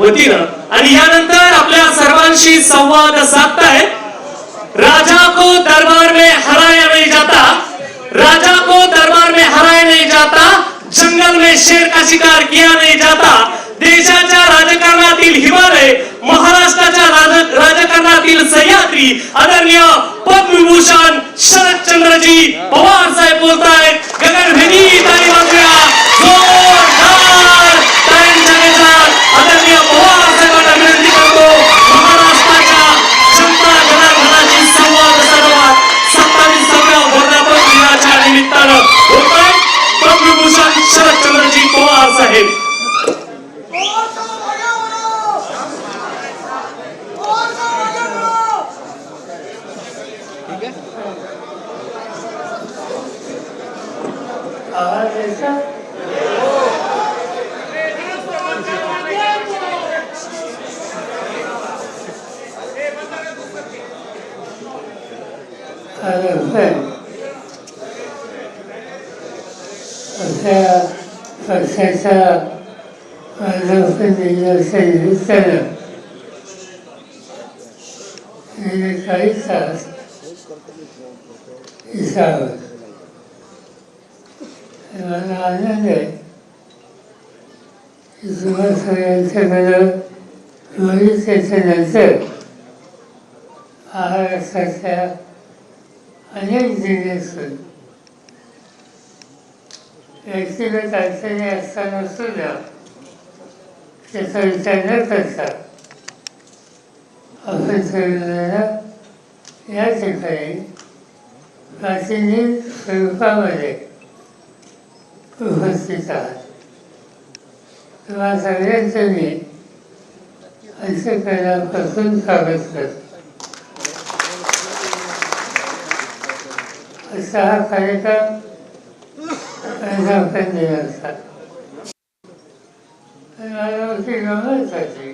वतीनं आणि यानंतर आपल्या सर्वांशी संवाद साधतायत राजा को दरबार में हराया नहीं जाता, राजा को दरबार में हराया नहीं जाता, जंगल में शेर का शिकार किया नहीं जाता। देशाच्या राजकारणातील हिमालय, महाराष्ट्राच्या राजकारणातील सह्याद्री आदरणीय पद्मविभूषण शरदचंद्रजी पवार साहेब बोलतायत। गगनभेदी ताली वाजूया, जोरदार टाळ्यांच्या गजरात आदरणीय पवार साहेबांना विनंती करतो महाराष्ट्राच्या जनता जनार्दनाशी संवाद साधावा। 27व्या वर्धापन दिनाच्या निमित्तानं बोलतायत पद्मविभूषण शरदचंद्रजी पवार साहेब। पक्षाच्या लोकनिर्देशन निमित्तानं गेले काही तास विसावं मला आनंद आहे की तुम्हा सगळ्यांच्याकडं बघितल्याच्यानंतर महाराष्ट्राच्या अनेक जिल्ह्यातून व्यक्तिगत अडचणी असताना सुद्धा त्याचा विचार न करता आपण सगळ्यांना या ठिकाणी प्रातिनिधिक स्वरूपामध्ये उपस्थित आहात। तुम्हा सगळ्यांचं मी अंतःकरणापासून स्वागत करतो। असा हा कार्यक्रम वर्धापन दिनाचा मला अशी गमत होती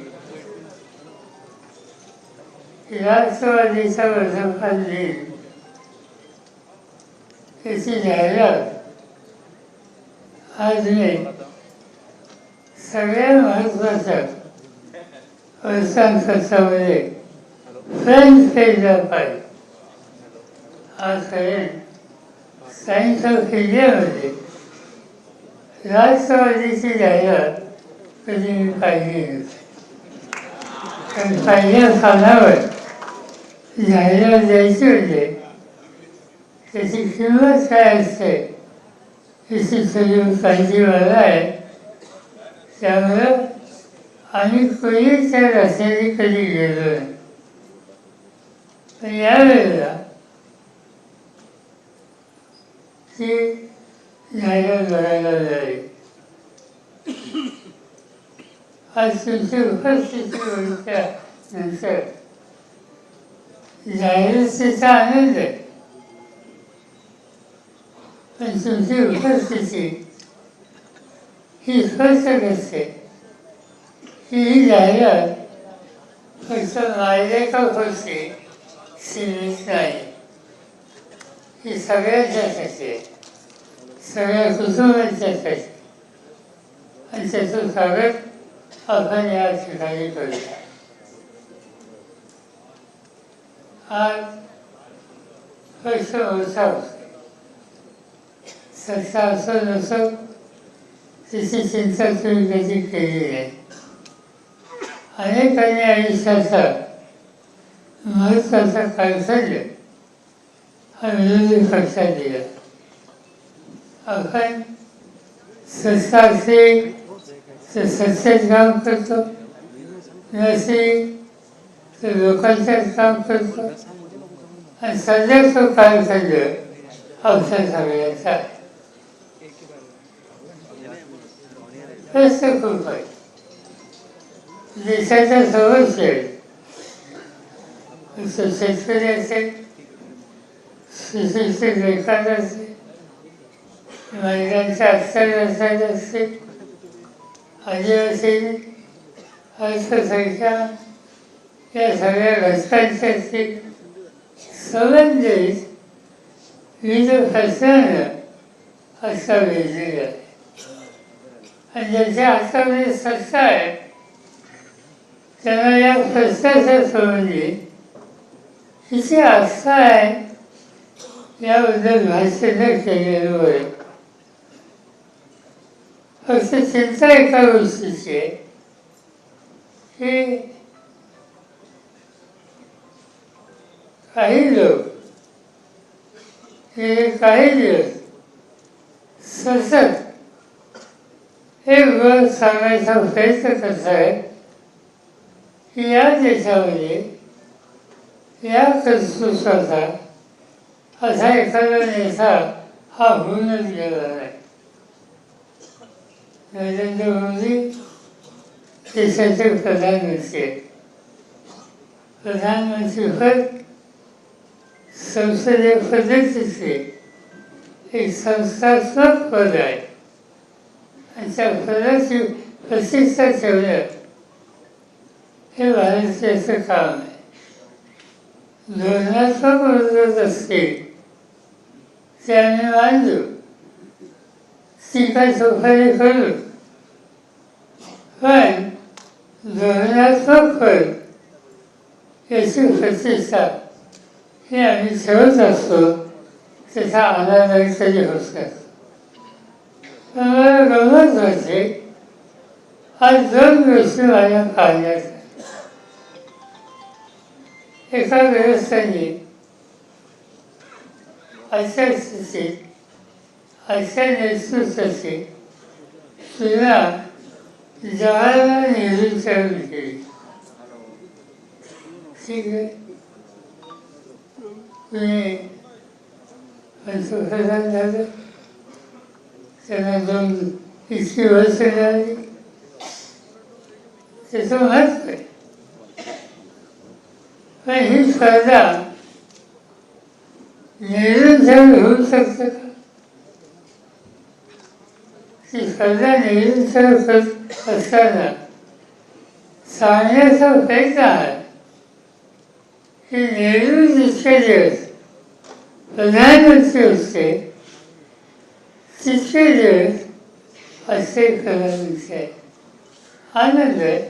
की राष्ट्रवादीचा वर्धापन दिन याची जाहिरात आज मी सगळ्या महत्त्वाच्या वर्तमानपत्रामध्ये फ्रंट पेजला पाहिजे। आज सायन्स ऑफ इंडियामध्ये राष्ट्रवादीची जाहिरात कधी मी पाहिली नव्हती। कारण पहिल्या पानावर जाहिरात द्यायची म्हणजे त्याची किंमत काय असते याची सगळी काळजी मला आहे। त्यामुळं आम्ही कोणी त्या रस्त्याने कधी गेलो नाही, पण यावेळेला ती जाहिरात बघायला मिळाली। आज तुमची उपस्थिती बघितल्यानंतर जाहिरातीचा आनंद आहे, पण तुमची उपस्थिती ही स्पष्ट करते की ही जाहिरात फक्त मायलेखापुरती सीमित नाही, ही सगळ्यांच्यासाठी आहे, सगळ्या कुटुंबांच्यासाठी। आणि त्याचं स्वागत आपण या ठिकाणी करूया। आज फक्त मोठा होतो, सत्ता असो नसो तिची चिंता तुम्ही कधी केली नाही। अनेकांनी आयुष्याचा महत्त्वाचा कालखंड हा विरोधी पक्षात दिला। आपण सत्ता असेल तर सत्तेत काम करतो, नसेल तर लोकांच्यात काम करतो, आणि सध्या तो कालखंड आमच्या सगळ्यांचा आहे। प्रश्न खूप आहे, देशाच्या समस्या शेतकरी असेल, सुशिक्षित बेकार असेल, महिलांच्या अत्याचार असतील, आदिवासी अल्पसंख्याक या सगळ्या घटकांच्याशी संबंधित विविध प्रश्नांना आजचा वेधलेला आहे। आणि ज्यांच्या हातामध्ये सत्ता आहे त्यांना या प्रश्नाच्या संबंधी किती आस्था आहे याबद्दल भाष्य न केलेलं बरं. फक्त चिंता एका गोष्टीची आहे की काही लोक हे काही दिवस सतत हे गोष्ट सांगायचा प्रयत्न करत आहेत की या देशामध्ये या कर्तृत्वाचा असा एखादा नेता हा होऊनच गेला नाही. नरेंद्र मोदी देशाचे प्रधानमंत्री आहेत. प्रधानमंत्रीपद संसदीय पद्धतीचे एक संस्थात्मक पद आहे आणि त्या पदाची प्रतिष्ठा ठेवणं हे भारतीयाचं काम आहे. धोरणात्मक विरोध असतील ते आम्ही मानतो, टीका चौफारी करू, पण धोरणात्मक पद याची प्रतिष्ठा हे आम्ही ठेवत असतो. त्याचा अनादर कधी होत नसतो. पण मला गमत वाटते आज दोन गोष्टी माझ्या पाहण्यात. एका गृहस्थांनी अशा स्थितीत अशा नेतृत्वाची तुलना जवाहरलाल नेहरूंच्या केली. ठीक आहे, तुम्ही पंतप्रधान झालं, त्यांना 2 इतकी वर्ष मिळाली, त्याचं महत्व आहे. पण ही स्पर्धा नेहरूंसाठी होऊ शकतं का? ती स्पर्धा नेहरूंसाठी असताना सांगण्याचा प्रयत्न आहे की नेहरू जितके दिवस प्रधानमंत्री होते तितके दिवस असे प्रधानमंत्री आहेत. आनंद आहे,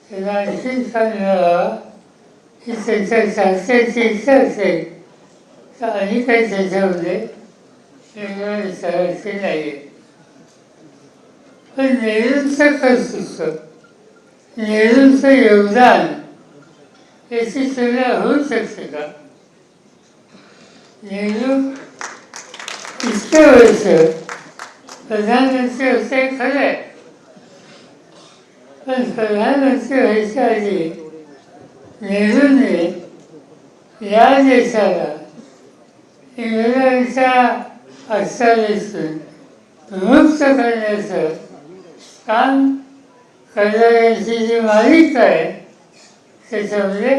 त्यांना आणखी छान मिळावा ही त्यांच्या शास्त्राची इच्छा असेल तर आणि काही त्याच्यामध्ये वेगळ्या विचाराचे नाही आहे. पण नेहरूंचं कर्तृत्व, नेहरूंचं योगदान याची तुलना होऊ शकते का? नेहरू इतके वर्ष प्रधानमंत्री होते खरं आहे, पण प्रधानमंत्री व्हायच्या आधी नेहरूंनी या देशाला इंग्रजांच्या अडचणीतून मुक्त करण्याचं काम करणाऱ्यांची जी मालिका आहे त्याच्यामध्ये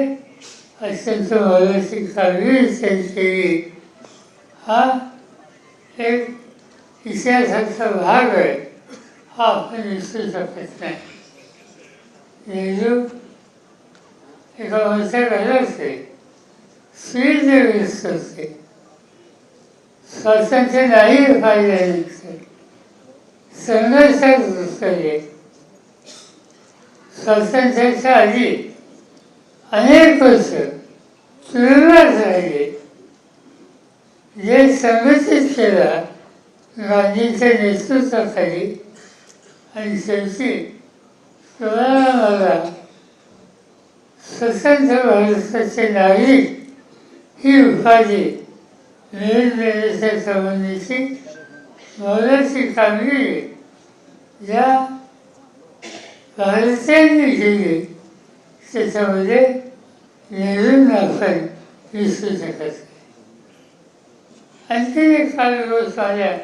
अत्यंत मोलाची कामगिरी त्यांनी केली. हा एक इतिहासाचा भाग आहे, हा आपण विसरू शकत नाही. नेहरू एका मोठ्या घराचे स्वीडग्रस्त होते. स्वातंत्र्य नाही पाहिल्यानंतर संघर्षात घुसले. स्वातंत्र्याच्या आधी अनेक वर्ष तुरुंगात राहिले. जे संघटित केला गांधींच्या नेतृत्वाखाली आणि शेवटी 16 मला स्वतंत्र भारताचे नागरिक ही उपाधी मिळवून देण्याच्या संबंधीची मोलाची कामगिरी ज्या भारतीयांनी केली त्याच्यामध्ये नेहरूंना आपण विसरू शकत नाही. आणखी एक गोष्ट माझ्या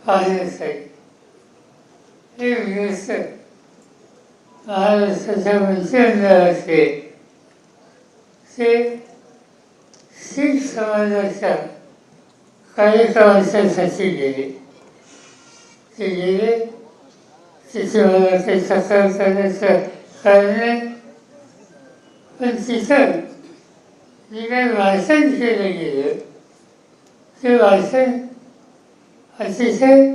पाहण्यात आली. हे व्यस्त महाराष्ट्राच्या मंत्रिमंडळाचे ते शीख समाजाच्या कार्यक्रमासाठी गेले. ते गेले तिथे मला काही तक्रार करण्याचं कारण नाही, पण तिथं जे काही भाषण केलं गेलं ते भाषण अतिशय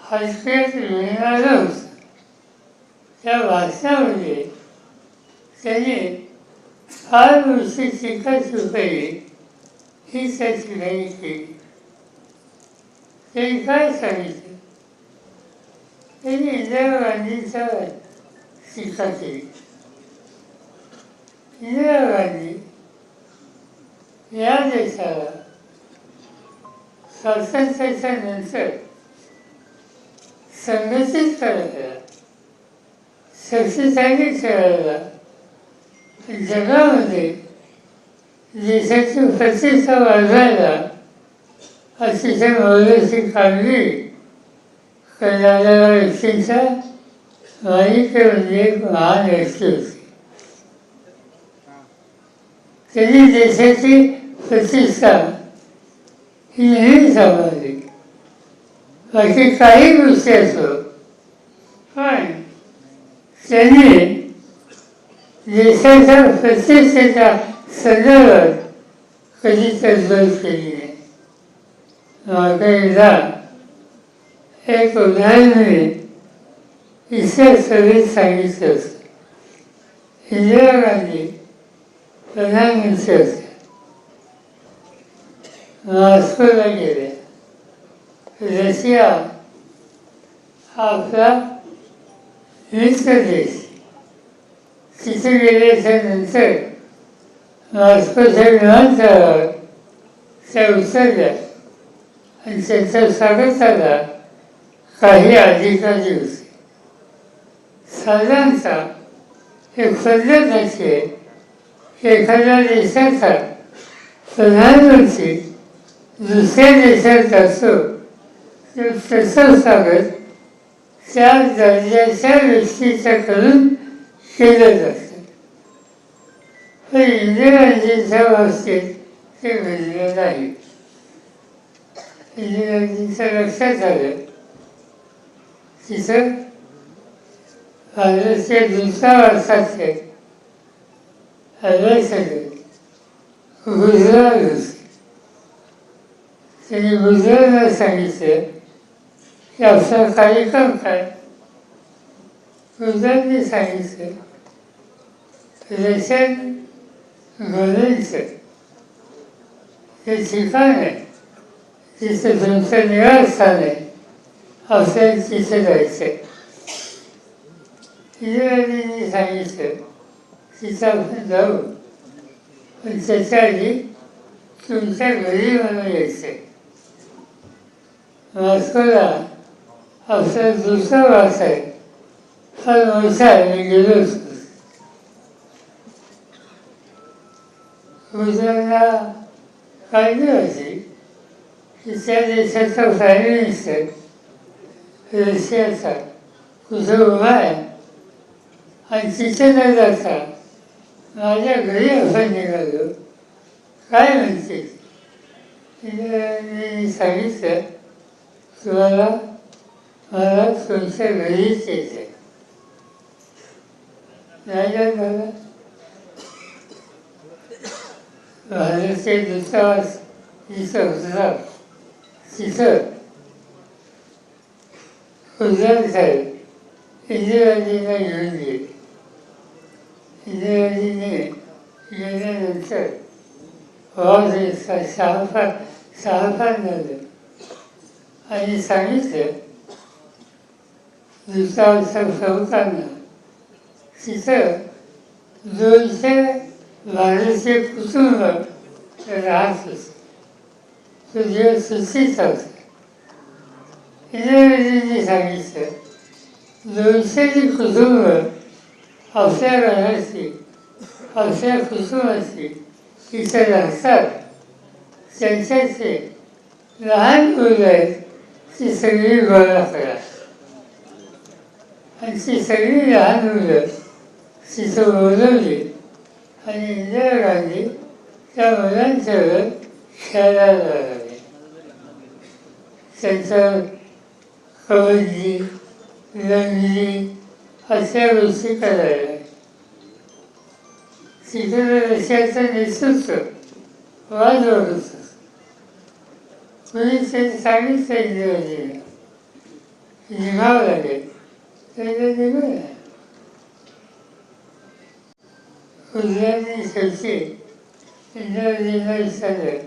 हलक्यात मिळणारं होतं. त्या भाषणामध्ये त्याने फार वर्षे शिकायची पाहिजे ही त्याची घाई केली. त्यांनी काय सांगितलं? त्यांनी इंदिरा गांधींचा टीका केली. इंदिरा गांधी या देशाला स्वातंत्र्याच्या नंतर संघटित करायला, शक्तिशाली करायला, जगामध्ये देशाची प्रतिष्ठा वाढवायला अतिशय मोलाची कामगिरी करणाऱ्या व्यक्तींचा मालिकेमध्ये एक महान व्यक्ती होती. त्यांनी देशाची प्रतिष्ठा ही नेहमी सांभाळली. बाकी काही गोष्टी असो, पण त्यांनी देशाच्या प्रतिष्ठेच्या संदर्भात कधी तडजोड केली नाही. मागे एकदा एक उदाहरण मी इतर सभेत सांगितलं होतं. इंदिरा गांधी प्रधानमंत्री होत्या. मॉस्कोला गेल्या. रशिया हा आपला मित्र देश. तिथे गेल्याच्या नंतर मॉस्कोच्या विमानतळावर त्या उतरल्या आणि त्यांच्या स्वागताला काही अधिकारी होते. साधारणतः एक पद्धत अशी आहे की एखाद्या देशाचा प्रधानमंत्री दुसऱ्या देशात असो तर त्याचं स्वागत त्या दर्जाच्या व्यक्तीच्याकडून केलं जातं. पण इंदिराजींच्या बाबतीत ते घडलं नाही. इंदिराजींच्या लक्षात आलं तिथं भारताच्या दूतावासाचे अभ्यासक गुजरात होते. त्यांनी गुजरातला सांगितलं की आपला कार्यक्रम काय? गुजरातने सांगितलं रशियन गव्हर्नमेंटचं हे ठिकाण आहे, तिथं तुमचं निवासस्थान आहे, आपल्याला तिथं जायचं आहे. इंदिराजींनी सांगितलं तिथं आपण जाऊ, पण त्याच्या आधी तुमच्या घरी मला यायचं आहे. मॉस्कोला आपला दूतावास आहे, फार मोठा आहे, मी गेलो होतो. गुजरातला काळजी होती की त्या देशाचा प्राईम मिनिस्टर रशियाचा कुठं उभा आहे आणि तिथे न जाता माझ्या घरी आपण निघालो, काय म्हणते? मी सांगितलं तुम्हाला मला तुमच्या घरीच यायचं आहे. नाही झालं. भारताचे दूतावास जिथं होता तिथं गुजरात साहेब इंदिराजींना घेऊन गेले. इंदिराजीने गेल्यानंतर सहापान झालं आणि सांगितलं दूतावासाच्या प्रमुखांना तिथं 200 भारतीय कुटुंब राहत होते. तो दिवस सुट्टीचा होता. इंदिराजींनी सांगितलं 200 कुटुंब आपल्या घराची, आपल्या कुटुंबाची तिथे राहतात. त्यांच्याचे लहान मुलं आहेत ती सगळी गोळा करा आणि ती सगळी लहान मुलं तिथं बोलवली आणि इंदिरा गांधी त्या मुलांच्यावर खेळायला लागले. त्यांचं कबड्डी, लंगडी अशा गोष्टी करायला. तिकडे रशियाचं नेतृत्व वाद होत होतं. कोणी त्यांनी सांगितलं इंदिराजीला निघावं लागेल, त्याला निघूया. उजव्यांनी शेवटी इंद्रजीनं विचारलं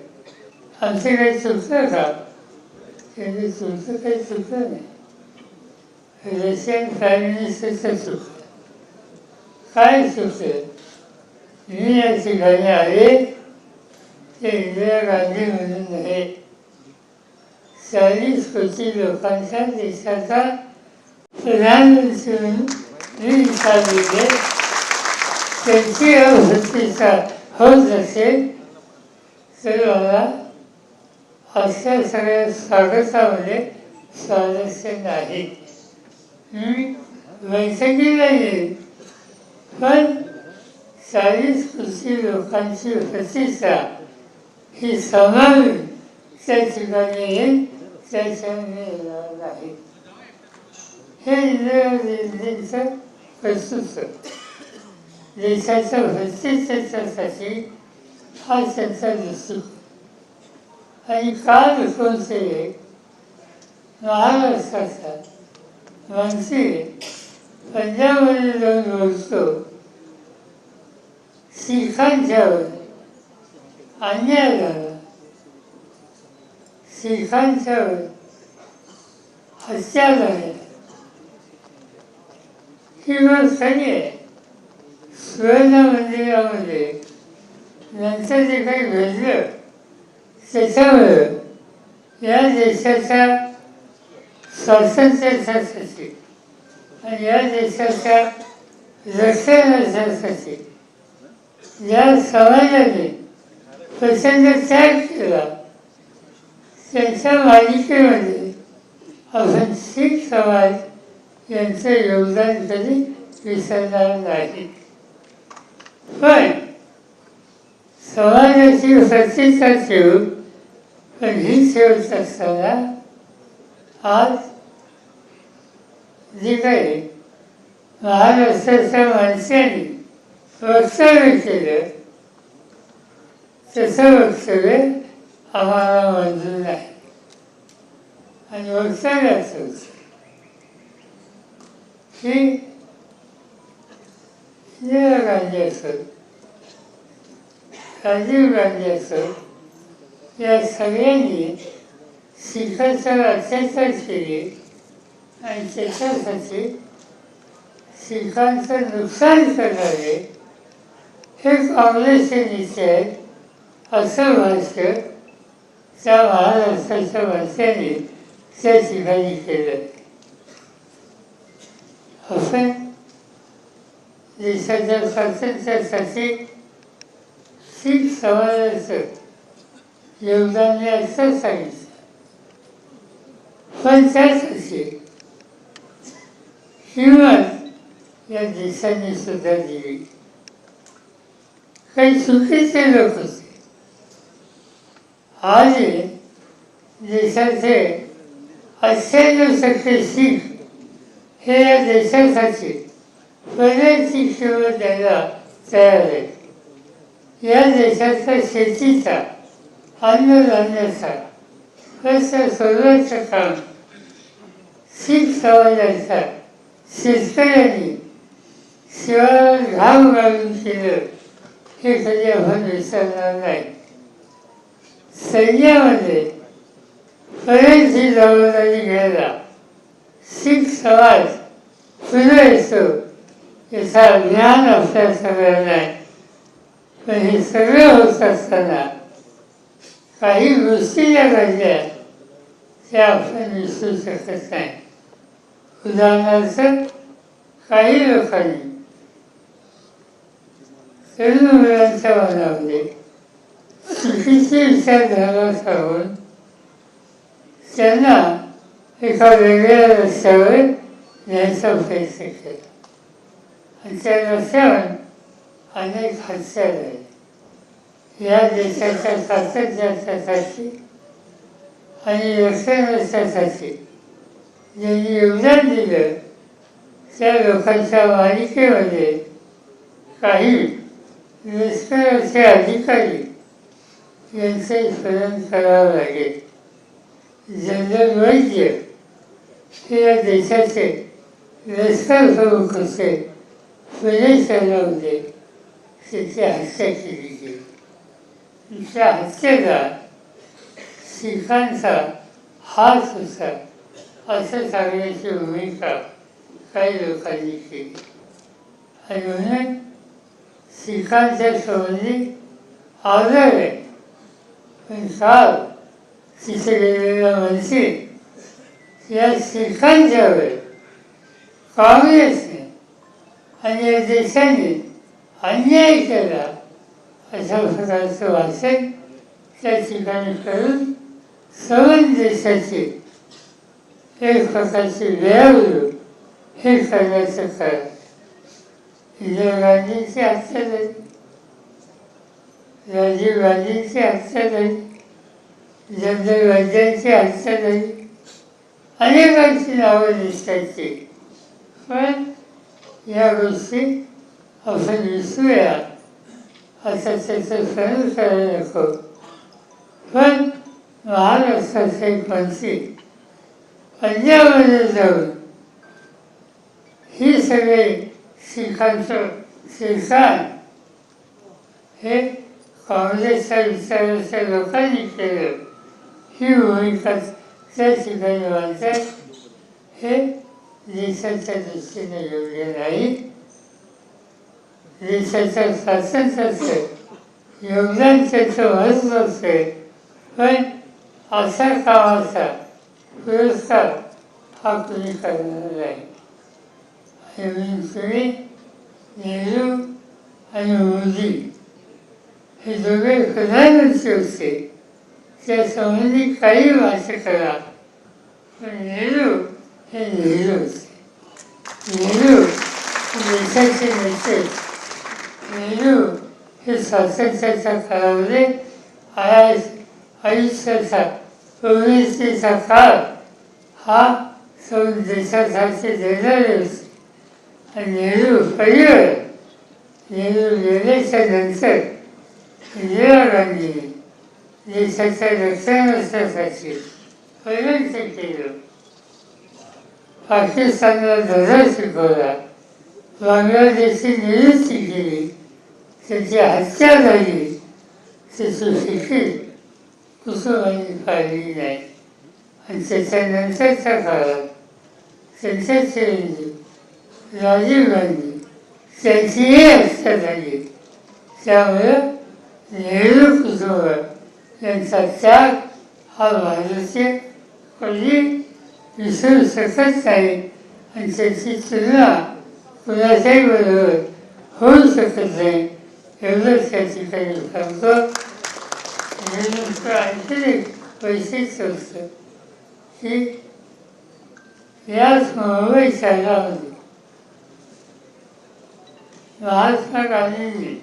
आमचं काही चुकतं का? त्यांनी तुमचं काही चुकतं नाही, रशियन प्राईम मिनिस्टरचं चुकतं. काय चुकतं? मी या ठिकाणी आले ते इंदिरा गांधी म्हणून नव्हे, 40 कोटी लोकांच्या देशाचा प्रधानमंत्री म्हणून मी विचारलेले त्यांची अवस्थेचा होत असेल तर मला अशा सगळ्या स्वागतामध्ये स्वारस्य नाही. मी बैठकीला येईल पण 40 कोटी लोकांची प्रतिष्ठा ही समावेश त्या ठिकाणी येईल त्याच्याने येणार नाही. हे इंदिराजींचं कर्तृत्व देशाच्या प्रतिष्ठेच्यासाठी हा त्यांचा दृष्टिकोन. आणि काल कोणते महाराष्ट्राचा मंत्री पंजाबमध्ये जाऊन बोलतो शिखांच्यावर अन्याय झाला, शिखांच्यावर हत्या झाल्या, ही गोष्ट खरी आहे. सुवर्ण मंदिरामध्ये नंतर जे काही घडलं त्याच्यामुळं या देशाच्या स्वातंत्र्यासाठी आणि या देशाच्या रक्षणासाठी या समाजाने प्रचंड त्याग केला त्यांच्या मालिकेमध्ये आपण शीख समाज यांचं योगदान कधी विसरणार नाही. पण समाजाची प्रतिष्ठा ठेवून पण ही ठेवत असताना आज जे काही महाराष्ट्राच्या माणसांनी वक्तव्य केलं तसं वक्तव्य आम्हाला मंजूर नाही. आणि वक्तव्याचं की इंदिरा गांधी असो राजीव गांधी असो या सगळ्यांनी शिखांच्यावर अत्याचार केले आणि त्याच्यासाठी शिखांचं नुकसान करणारे हे काँग्रेसचे नेते आहेत असं भाष्य त्या महाराष्ट्राच्या माणसाने त्या ठिकाणी केलं. आपण देशाच्या स्वातंत्र्यासाठी शीख समाजाचं योगदान मी असं सांगितलं. पण त्यासाठी हिंमत या देशाने सुद्धा दिली. काही चुकीचे लोक होते. आज देशाचे 98% शीख हे या देशासाठी बऱ्याचशी किंमत द्यायला तयार आहे. या देशाच्या शेतीचा अन्नधान्याचा प्रश्न सोडवायचं काम शीख समाजाच्या शेतकऱ्यांनी शिवाय घाम घालून केलं हे कधी आपण विसरणार नाही. सैन्यामध्ये बरेचशी जबाबदारी घ्यायला शीख समाज पुढे येतो याचा ज्ञान आपल्या सगळ्यांना आहे. पण हे सगळं होत असताना काही गोष्टी ज्या घडल्या त्या आपण विसरू शकत नाही. उदाहरणार्थ काही लोकांनी तरुण मुलांच्या मनामध्ये चुकीचे विचारधारणा सांगून त्यांना एका वेगळ्या रस्त्यावर न्यायचा प्रयत्न केला आणि त्या रस्त्यावर अनेक हत्या झाल्या. या देशाच्या स्वातंत्र्यासाठी आणि रक्षणासाठी ज्यांनी योगदान दिलं त्या लोकांच्या मालिकेमध्ये काही लष्कराचे अधिकारी यांचे स्मरण करावं लागेल. जनरल वैद्य हे या देशाचे लष्कर प्रमुख होते, पुणे शहरामध्ये त्याची हत्या केली गेली. त्या हत्येला शिखांचा हात होता असं सांगण्याची भूमिका काही लोकांनी केली. आणि म्हणून शिखांच्या संबंधी आदर आहे. पण काल तिथे गेलेला मंत्री या शिखांच्यावर काँग्रेसने आणि या देशाने अन्याय केला अशा प्रकारचं वाचन त्या ठिकाणी करून सर्व देशाची एक प्रकारची वेळावरून हे करण्याचं कारण. इंदिरा गांधींची हत्या झाली, राजीव गांधींची हत्या झाली, जनरल वैद्यांची हत्या झाली, अनेकांची नावं दिसतायची. पण या गोष्टी आपण विसरूया असं त्याचं स्मरण करायला नको. पण महाराष्ट्राचे एक मंत्री पंजाबमध्ये जाऊन ही सगळे शिखांचं शिरसाण हे काँग्रेसच्या विचाराच्या लोकांनी केलं ही भूमिका त्या ठिकाणी मांडतात. हे देशाच्या दृष्टीने योग्य नाही. देशाच्या स्वातंत्र्याचं योगदान त्याचं महत्त्वाचं आहे. पण अशा कामाचा पुरस्कार हा कुणी करणार नाही. आणि म्हणून तुम्ही नेहरू आणि मोदी हे दोघे प्रधानमंत्री होते त्या संबंधी काही भाष्य करा. पण नेहरू हे नेहरू होते. नेहरू देशाचे नेते. नेहरू हे स्वातंत्र्याच्या काळामध्ये आयुष्याचा प्रवृत्तीचा काळ हा सर्व देशासाठी देणारे होते. आणि नेहरू परिवार नेहरू गेल्याच्या नंतर इंदिरा गांधीने देशाच्या रक्षणासाठी प्रयत्न केलं. पाकिस्तानला धडा शिकवला, बांगलादेशची निवृत्ती केली, त्याची हत्या झाली, त्याची शिक्षी कुसुमांनी पाळली नाही. आणि त्याच्यानंतरच्या काळात त्यांच्या चिरंजीव राजीव गांधी त्यांचीही हत्या झाली. त्यामुळं नेहरू कुटुंब यांचा त्याग हा भारतीय कधी विसरू शकत नाही. आणि त्याची तुलना कुणाच्याही बरोबर होऊ शकत नाही एवढंच त्या ठिकाणी सांगतो. नेहरूंचं आणखी एक वैशिष्ट्य होतं की याच मुंबई शहरामध्ये महात्मा गांधींनी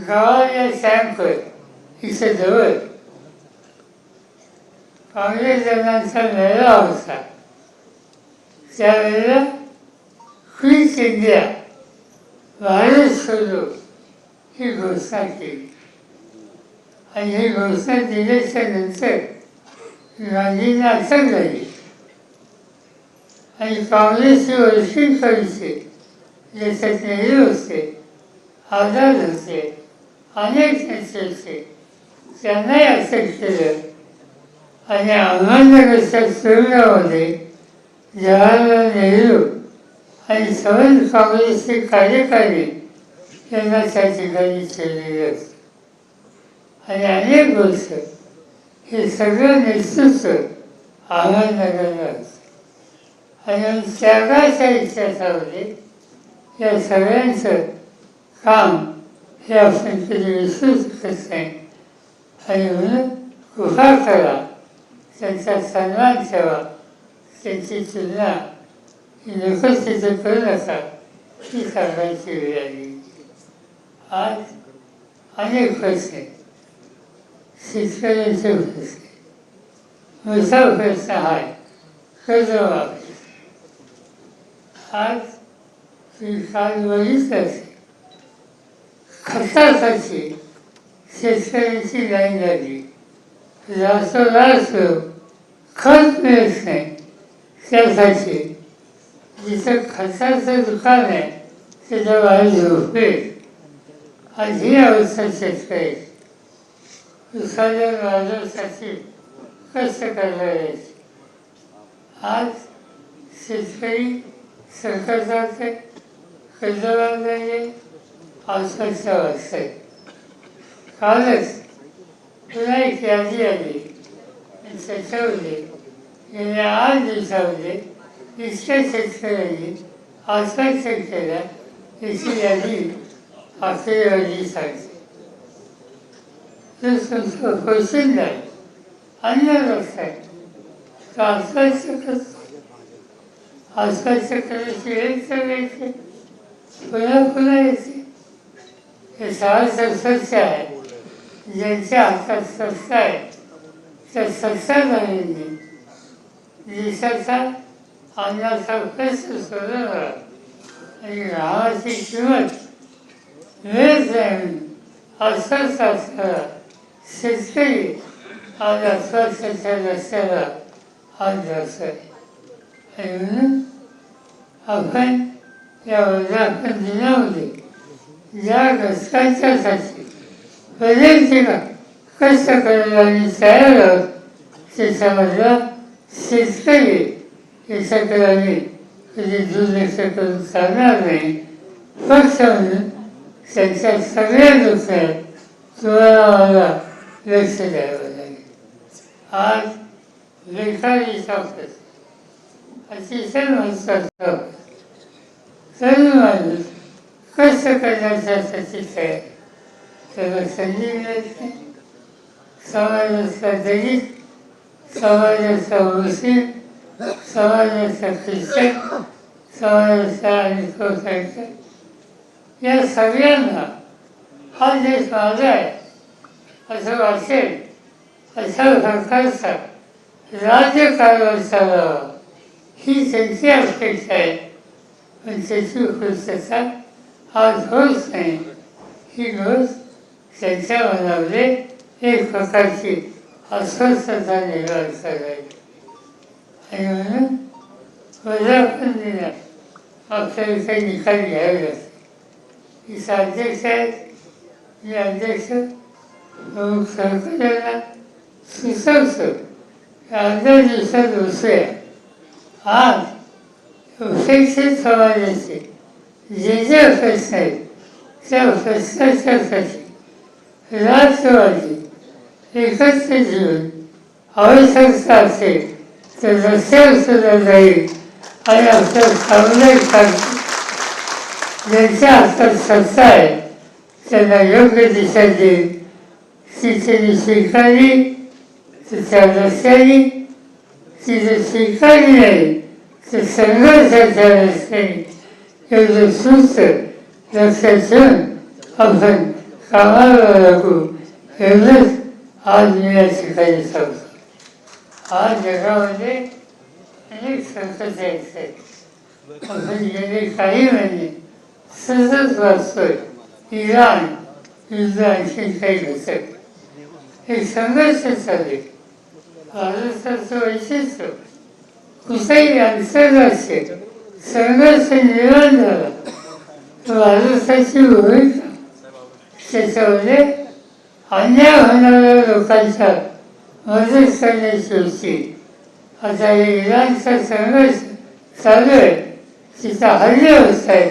गावाच्या सॅमकर इथे जवळ काँग्रेस जनांचा मेळावा होता. त्यावेळेला क्विट इंडिया भारत सोडो ही घोषणा केली. आणि ही घोषणा दिल्याच्या नंतर गांधींना अटक झाली. आणि काँग्रेसची वर्किंग कमिटी ज्याच्यात नेहरू होते, आझाद होते, अनेक नेते होते, त्यांनाही अटक केलं. आणि अहमदनगरच्या तुरुंगामध्ये जवाहरलाल नेहरू आणि सर्व काँग्रेसचे कार्यकारी यांना त्या ठिकाणी ठेवलेले असते. आणि अनेक गोष्ट हे सगळं नेतृत्व अहमदनगरला असतं. आणि त्यागाच्या इतिहासामध्ये या सगळ्यांचं काम हे आपण कधी विसरू शकत नाही. आणि म्हणून कृपा करा, त्यांचा सन्मान ठेवा, त्यांची तुलना ही लोकच तिथे करू नका ही सांगायची वेळ आली. आज अनेक प्रश्न शेतकऱ्यांचे प्रश्न, मोठा प्रश्न आहे कर्जमाफी. आज काल बघितलं असेल खतासाठी शेतकऱ्यांची लाईन लागली. रासोरास खत मिळत नाही. त्यासाठी जिथं खताचं दुकान आहे त्याच्या बाहेर झोपेल आज ही अवस्था शेतकरी उसाच्या बाजारासाठी कष्ट करायचे. आज शेतकरी सरकारचे कर्जबाजारी अस्वस्थ असते. कालच पुन्हा एक यादी आली आणि त्याच्यामध्ये गेल्या 8 दिवसामध्ये इतक्या शेतकऱ्यांनी आत्महत्या केल्या याची यादी आकडेवारी सांगते. जर तुमचं क्वेश्चन नाही अन्य लक्षात तर आत्महत्या करतो. आत्महत्या करायची एक तर येते पुन्हा पुन्हा येते. हे सारं सत्य आहे. ज्यांच्या हातात सत्ता आहे त्या सत्ताधाऱ्यांनी देशाचा अन्नाचा प्रश्न सोडवला आणि राहाची किंमत मिळत नाही अस्वस्थ असणारा शेतकरी आज अस्वस्थतेच्या रस्त्याला हात धरतोय. आणि म्हणून आपण या वर्धापन दिनामध्ये या घटकांच्यासाठी प्रत्येक कष्ट करायला तयार आहोत. त्याच्यामधला शेतकरी याच्याकडे कधी दुर्लक्ष करून चालणार नाही. पक्ष म्हणून त्यांच्या सगळ्या दुसऱ्यात तुम्हाला मला लक्ष द्यावं लागेल. आज लेखारी सापडत अतिशय महत्त्वाचा तरुण माणूस कष्ट करण्यासाठी तयार त्याला संधी मिळत नाही. समाजाचा दलित, समाजाचा मुस्लिम, समाजाचा ख्रिश्चन, समाजाचा अल्पसंख्याक या सगळ्यांना हा देश माझा आहे असं वाटेल अशा प्रकारचा राज्यकारभार चालावा ही त्यांची अपेक्षा आहे. पण त्याची पूर्तता आज होत नाही. ही गोष्ट त्यांच्या मनामध्ये एक प्रकारची अस्वस्थता निर्माण करायची. आणि म्हणून वर्धापन दिनात आपल्याला काही निकाल घ्यावे लागते. इथं अध्यक्ष आहेत. मी अध्यक्ष प्रमुख सरकारला सुचवतो की अर्ध्या दिवसात बसूया. आज उपेक्षित समाजाचे जे जे प्रश्न आहेत त्या प्रश्नाच्यासाठी राष्ट्रवादी एकत्र जीवन आवश्यकता असेल तर रस्त्यावर सुद्धा जाईल आणि आपलं सामुदायिक कार्य ज्यांच्या हातात सत्ता आहे त्यांना योग्य दिशा देईल. तिथे स्वीकारली तर त्या रस्त्याने, तिथे स्वीकारली नाही तर संघर्षाच्या रस्त्याने एवढं सूत्र लक्षात ठेवून आपण कामाला लागू एवढंच आज मी या ठिकाणी सांगतो. आज जगामध्ये अनेक संकट आहेत. आपण गेले काही महिने सतत वाचतोय इराण युद्ध आणखी काही घटक हे संघर्ष चालले. भारताचं वैशिष्ट्य कुठेही आंतरराष्ट्रीय संघर्ष निर्माण झाला तर भारताची भूमिका त्याच्यामध्ये अन्याय होणाऱ्या लोकांच्या मदत करण्याची होती. आता इराणचा संघर्ष चालू आहे. तिचा हल्ले होत आहेत.